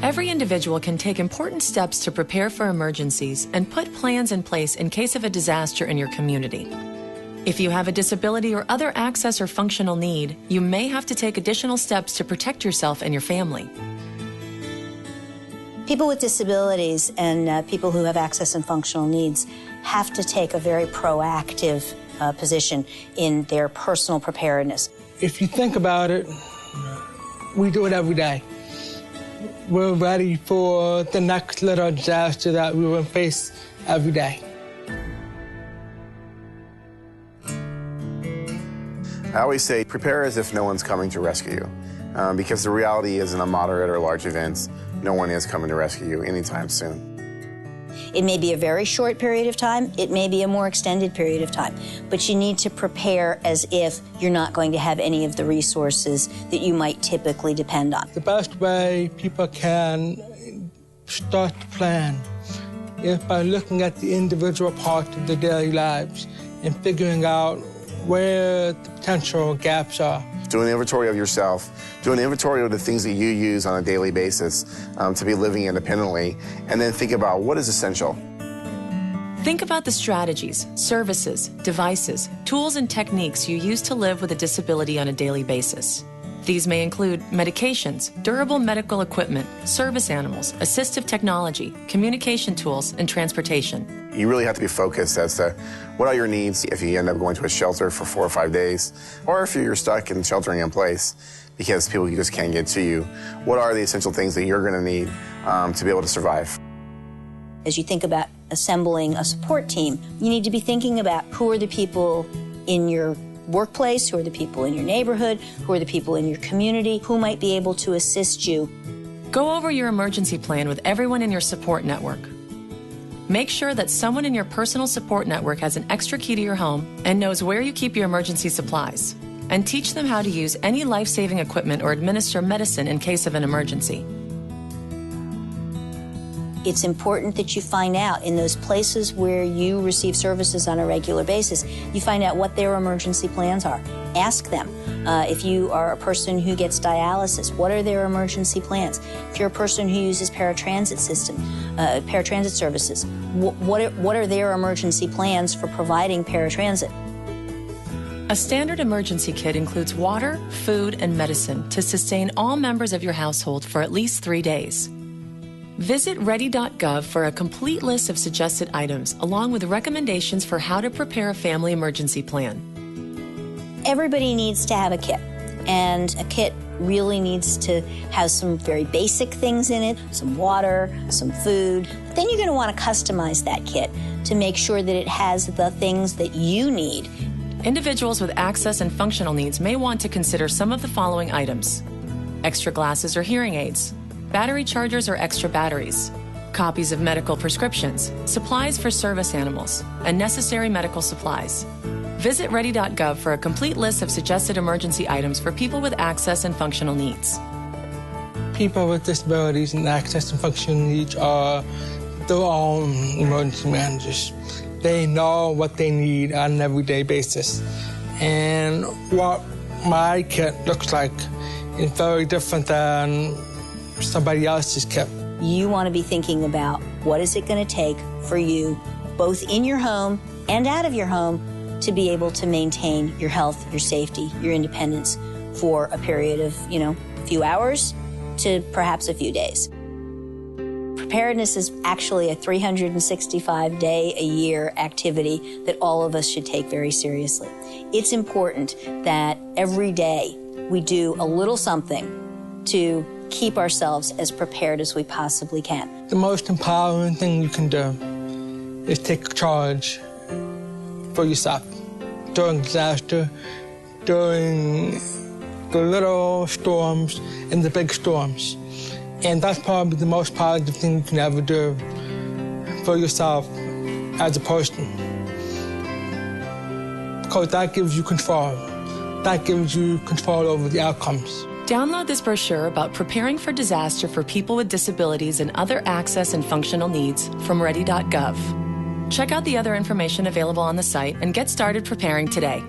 Every individual can take important steps to prepare for emergencies and put plans in place in case of a disaster in your community. If you have a disability or other access or functional need, you may have to take additional steps to protect yourself and your family. People with disabilities and people who have access and functional needs have to take a very proactive position in their personal preparedness. If you think about it, we do it every day. We're ready for the next little disaster that we will face every day. I always say prepare as if no one's coming to rescue you, because the reality is in a moderate or large event, no one is coming to rescue you anytime soon. It may be a very short period of time, it may be a more extended period of time, but you need to prepare as if you're not going to have any of the resources that you might typically depend on. The best way people can start to plan is by looking at the individual parts of their daily lives and figuring out where the potential gaps are. Do an inventory of yourself. Do an inventory of the things that you use on a daily basis to be living independently, and then think about what is essential. Think about the strategies, services, devices, tools, and techniques you use to live with a disability on a daily basis. These may include medications, durable medical equipment, service animals, assistive technology, communication tools, and transportation. You really have to be focused as to what are your needs if you end up going to a shelter for 4 or 5 days, or if you're stuck in sheltering in place because people just can't get to you. What are the essential things that you're going to need to be able to survive? As you think about assembling a support team, you need to be thinking about who are the people in your workplace, who are the people in your neighborhood, who are the people in your community, who might be able to assist you. Go over your emergency plan with everyone in your support network. Make sure that someone in your personal support network has an extra key to your home and knows where you keep your emergency supplies. And teach them how to use any life-saving equipment or administer medicine in case of an emergency. It's important that you find out in those places where you receive services on a regular basis, you find out what their emergency plans are. Ask them. If you are a person who gets dialysis, what are their emergency plans? If you're a person who uses paratransit services, what are their emergency plans for providing paratransit? A standard emergency kit includes water, food, and medicine to sustain all members of your household for at least 3 days. Visit ready.gov for a complete list of suggested items, along with recommendations for how to prepare a family emergency plan. Everybody needs to have a kit, and a kit really needs to have some very basic things in it, some water, some food. But then you're going to want to customize that kit to make sure that it has the things that you need. Individuals with access and functional needs may want to consider some of the following items: extra glasses or hearing aids, battery chargers or extra batteries, copies of medical prescriptions, supplies for service animals, and necessary medical supplies. Visit ready.gov for a complete list of suggested emergency items for people with access and functional needs. People with disabilities and access and functional needs are their own emergency managers. They know what they need on an everyday basis. And what my kit looks like is very different than somebody else's kit. You want to be thinking about what is it going to take for you, both in your home and out of your home, to be able to maintain your health, your safety, your independence for a period of, a few hours to perhaps a few days. Preparedness is actually a 365-day-a-year activity that all of us should take very seriously. It's important that every day we do a little something to keep ourselves as prepared as we possibly can. The most empowering thing you can do is take charge for yourself during disaster, during the little storms and the big storms. And that's probably the most positive thing you can ever do for yourself as a person. Because that gives you control. That gives you control over the outcomes. Download this brochure about preparing for disaster for people with disabilities and other access and functional needs from ready.gov. Check out the other information available on the site and get started preparing today.